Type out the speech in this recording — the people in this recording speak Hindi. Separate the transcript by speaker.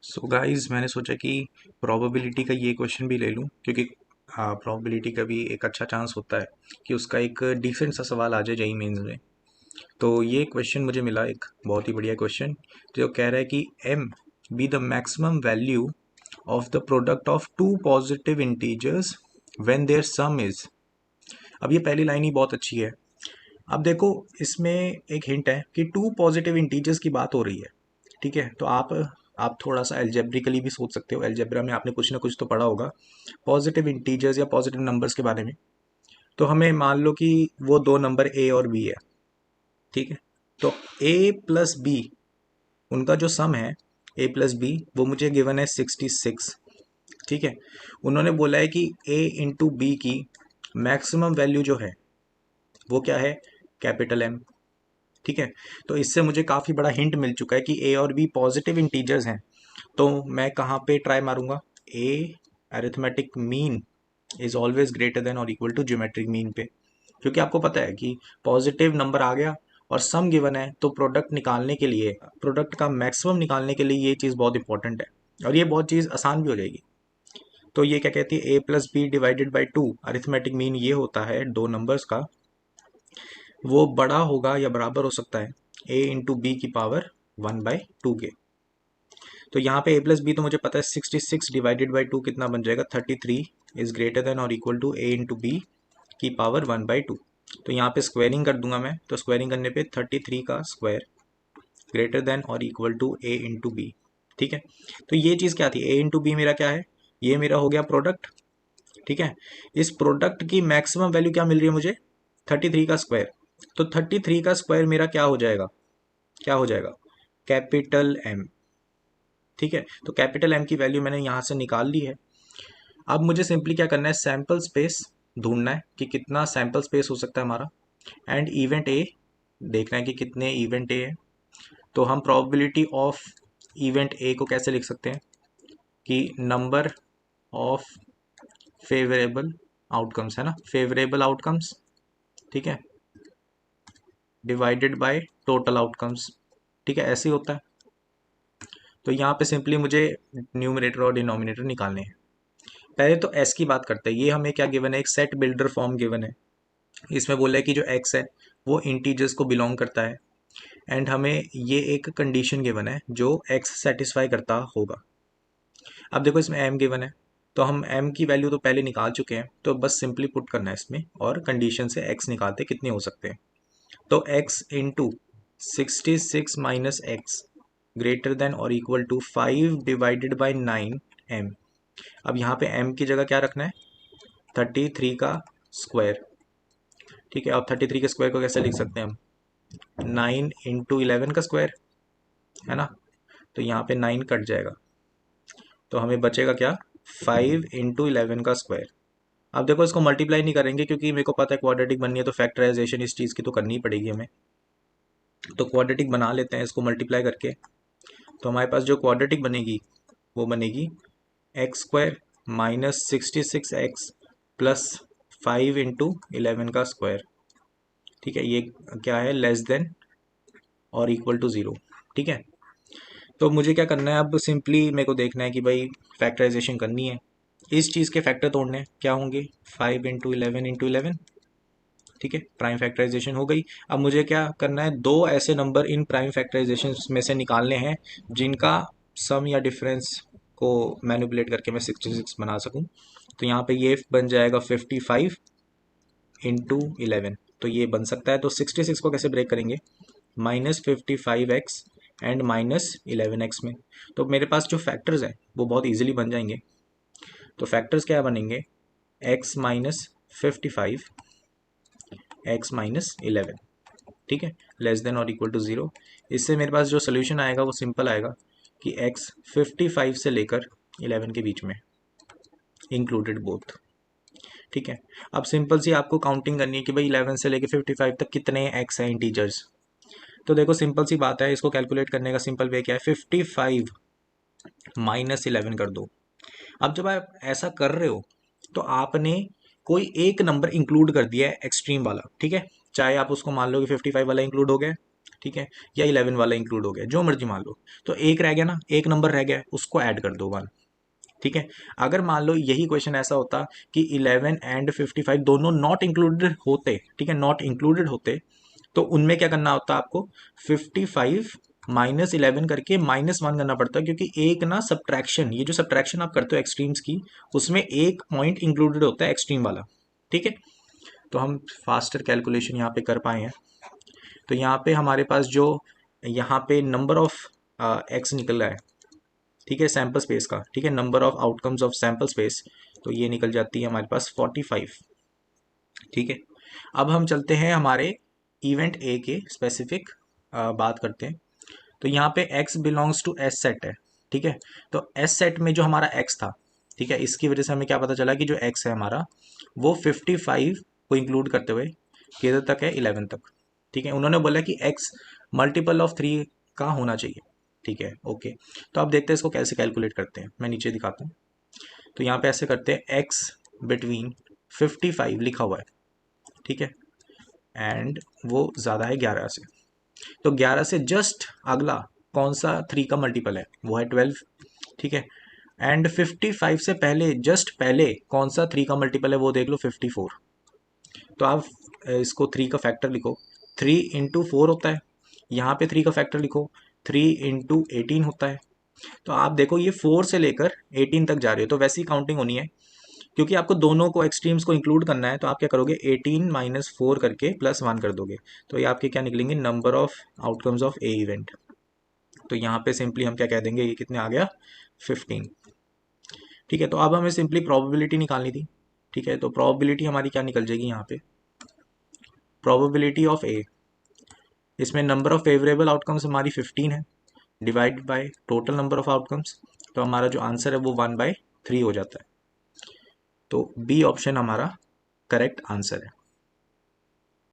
Speaker 1: सो गाइस मैंने सोचा कि प्रोबेबिलिटी का ये क्वेश्चन भी ले लूं क्योंकि प्रोबेबिलिटी का भी एक अच्छा चांस होता है कि उसका एक डिसेंट सा सवाल आ जाए जेईई मेंस में। तो ये क्वेश्चन मुझे मिला एक बहुत ही बढ़िया क्वेश्चन जो कह रहा है कि M be the maximum value of the product of two positive integers when their sum is. अब ये पहली लाइन ही बहुत अच्छी है। अब देखो इसमें एक हिंट है कि टू पॉजिटिव इंटीजर्स की बात हो रही है। ठीक है, तो आप थोड़ा सा एल्जेब्रिकली भी सोच सकते हो। एल्जेब्रा में आपने कुछ ना कुछ तो पढ़ा होगा पॉजिटिव इंटीजर्स या पॉजिटिव नंबर्स के बारे में। तो हमें मान लो कि वो दो नंबर ए और बी है। ठीक है, तो ए प्लस बी उनका जो सम है ए प्लस बी वो मुझे गिवन है 66। ठीक है, उन्होंने बोला है कि ए इंटू बी की मैक्सिमम वैल्यू जो है वो क्या है, कैपिटल एम। ठीक है, तो इससे मुझे काफ़ी बड़ा हिंट मिल चुका है कि ए और बी पॉजिटिव इंटीजर्स हैं। तो मैं कहाँ पे ट्राई मारूंगा, A arithmetic mean is always greater than और इक्वल टू ज्योमेट्रिक मीन पे। क्योंकि आपको पता है कि पॉजिटिव नंबर आ गया और सम गिवन है तो प्रोडक्ट निकालने के लिए, प्रोडक्ट का मैक्सिमम निकालने के लिए ये चीज़ बहुत इंपॉर्टेंट है और ये बहुत चीज़ आसान भी हो जाएगी। तो ये क्या कहती है, A plus B divided by two arithmetic mean ये होता है दो नंबर्स का, वो बड़ा होगा या बराबर हो सकता है ए इंटू बी की पावर 1/2 के। तो यहाँ पे ए प्लस बी तो मुझे पता है 66 डिवाइडेड बाई टू कितना बन जाएगा, 33 इज ग्रेटर देन और equal to A into B की पावर 1/2। तो यहाँ पे स्क्वायरिंग कर दूंगा मैं, तो स्क्वायरिंग करने पे 33 का स्क्वायर ग्रेटर देन और equal to A into B. ठीक है, तो ये चीज़ क्या थी, ए इंटू बी मेरा क्या है, ये मेरा हो गया प्रोडक्ट। ठीक है, इस प्रोडक्ट की मैक्सिमम वैल्यू क्या मिल रही है मुझे, 33 का स्क्वायर। तो 33 का स्क्वायर मेरा क्या हो जाएगा, क्या हो जाएगा, कैपिटल एम। ठीक है, तो कैपिटल एम की वैल्यू मैंने यहाँ से निकाल ली है। अब मुझे सिंपली क्या करना है, सैंपल स्पेस ढूंढना है कि कितना सैंपल स्पेस हो सकता है हमारा, एंड इवेंट ए देखना है कि कितने इवेंट ए है। तो हम प्रोबेबिलिटी ऑफ इवेंट ए को कैसे लिख सकते हैं कि नंबर ऑफ फेवरेबल आउटकम्स, है ना, फेवरेबल आउटकम्स। ठीक है, डिवाइडेड बाय टोटल आउटकम्स। ठीक है, ऐसे ही होता है। तो यहाँ पे सिंपली मुझे न्यूमरेटर और डिनोमिनेटर निकालने हैं। पहले तो एस की बात करते हैं। ये हमें क्या गिवन है, एक सेट बिल्डर फॉर्म गिवन है। इसमें बोला है कि जो एक्स है वो इंटीजर्स को बिलोंग करता है, एंड हमें ये एक कंडीशन गिवन है जो एक्स सेटिस्फाई करता होगा। अब देखो इसमें एम गिवन है, तो हम एम की वैल्यू तो पहले निकाल चुके हैं, तो बस सिंपली पुट करना है इसमें और कंडीशन से एक्स निकालते कितने हो सकते हैं। तो X into 66 minus X greater than और equal to 5 divided by 9 M. अब यहाँ पे m की जगह क्या रखना है, 33 का स्क्वायर। ठीक है, अब 33 के स्क्वायर को कैसे लिख सकते हैं हम, 9 इंटू 11 का स्क्वायर, है ना। तो यहाँ पे 9 कट जाएगा, तो हमें बचेगा क्या, 5 इंटू 11 का स्क्वायर। अब देखो इसको मल्टीप्लाई नहीं करेंगे क्योंकि मेरे को पता है क्वाड्रेटिक बननी है, तो फैक्टराइजेशन इस चीज़ की तो करनी ही पड़ेगी हमें। तो क्वाड्रेटिक बना लेते हैं इसको मल्टीप्लाई करके। तो हमारे पास जो क्वाड्रेटिक बनेगी वो बनेगी x square minus 66x plus 5 into 11 का स्क्वायर। ठीक है, ये क्या है, लेस देन और इक्वल टू ज़ीरो। ठीक है, तो मुझे क्या करना है, अब सिंपली मेरे को देखना है कि भाई फैक्टराइजेशन करनी है। इस चीज़ के फैक्टर तोड़ने हैं, क्या होंगे, 5 इंटू 11 इंटू 11। ठीक है, प्राइम फैक्टराइजेशन हो गई। अब मुझे क्या करना है, दो ऐसे नंबर इन प्राइम फैक्टराइजेशन में से निकालने हैं जिनका सम या डिफरेंस को मैनिपुलेट करके मैं 66 बना सकूं। तो यहाँ पे ये बन जाएगा 55 इंटू 11, तो ये बन सकता है। तो 66 को कैसे ब्रेक करेंगे, -55x एंड -11x में। तो मेरे पास जो फैक्टर्स हैं वो बहुत इजीली बन जाएंगे। तो फैक्टर्स क्या बनेंगे, x माइनस 55 x माइनस 11। ठीक है, लेस देन और इक्वल टू ज़ीरो। इससे मेरे पास जो सोल्यूशन आएगा वो सिंपल आएगा कि x 55 से लेकर 11 के बीच में, इंक्लूडेड बोथ। ठीक है, अब सिंपल सी आपको काउंटिंग करनी है कि भाई 11 से लेकर 55 तक कितने x हैं इंटीजर्स। तो देखो सिंपल सी बात है, इसको कैलकुलेट करने का सिंपल वे क्या है, 55 माइनस 11 कर दो। अब जब आप ऐसा कर रहे हो तो आपने कोई एक नंबर इंक्लूड कर दिया है एक्सट्रीम वाला। ठीक है, चाहे आप उसको मान लो कि 55 वाला इंक्लूड हो गया, ठीक है, या 11 वाला इंक्लूड हो गया, जो मर्जी मान लो। तो एक रह गया ना, एक नंबर रह गया, उसको ऐड कर दो 1। ठीक है, अगर मान लो यही क्वेश्चन ऐसा होता कि 11 एंड 55 दोनों नॉट इंक्लूडेड होते, ठीक है, नॉट इंक्लूडेड होते, तो उनमें क्या करना होता आपको, 55 माइनस 11 करके -1 करना पड़ता है, क्योंकि एक ना सब्ट्रैक्शन, ये जो सब्ट्रैक्शन आप करते हो एक्सट्रीम्स की, उसमें एक पॉइंट इंक्लूडेड होता है एक्सट्रीम वाला। ठीक है, तो हम फास्टर कैलकुलेशन यहाँ पे कर पाए हैं। तो यहाँ पे हमारे पास जो यहाँ पे नंबर ऑफ एक्स निकल रहा है, ठीक है, सैम्पल स्पेस का, ठीक है, number of outcomes of sample space, तो ये निकल जाती है हमारे पास 45। ठीक है, अब हम चलते हैं हमारे इवेंट ए के स्पेसिफिक बात करते हैं। तो यहाँ पे x belongs to S set है। ठीक है, तो एस सेट में जो हमारा x था, ठीक है, इसकी वजह से हमें क्या पता चला कि जो x है हमारा, वो 55 को इंक्लूड करते हुए किधर तक है, 11 तक। ठीक है, उन्होंने बोला कि x मल्टीपल ऑफ 3 का होना चाहिए। ठीक है, ओके, तो अब देखते हैं इसको कैसे कैलकुलेट करते हैं, मैं नीचे दिखाता हूँ। तो यहाँ पे ऐसे करते हैं, x बिटवीन 55 लिखा हुआ है, ठीक है, एंड वो ज़्यादा है 11 से, तो 11 से जस्ट अगला कौन सा 3 का मल्टीपल है, वो है 12। ठीक है, एंड 55 से पहले जस्ट पहले कौन सा 3 का मल्टीपल है, वो देख लो 54। तो आप इसको 3 का फैक्टर लिखो, 3 इंटू 4 होता है, यहाँ पे 3 का फैक्टर लिखो, 3 इंटू 18 होता है। तो आप देखो ये 4 से लेकर 18 तक जा रही है, तो वैसी काउंटिंग होनी है, क्योंकि आपको दोनों को एक्सट्रीम्स को इंक्लूड करना है। तो आप क्या करोगे, 18 माइनस 4 करके +1 कर दोगे, तो ये आपके क्या निकलेंगे, number of outcomes of A event. तो यहाँ पे सिंपली हम क्या कह देंगे, ये कितने आ गया, 15। ठीक है, तो अब हमें सिंपली प्रोबेबिलिटी निकालनी थी। ठीक है, तो प्रोबेबिलिटी हमारी क्या निकल जाएगी यहाँ पे, प्रोबेबिलिटी ऑफ ए, इसमें नंबर ऑफ फेवरेबल आउटकम्स हमारी 15 है, divide by total number of outcomes, तो हमारा जो आंसर है वो 1/3 हो जाता है। तो बी ऑप्शन हमारा करेक्ट आंसर है।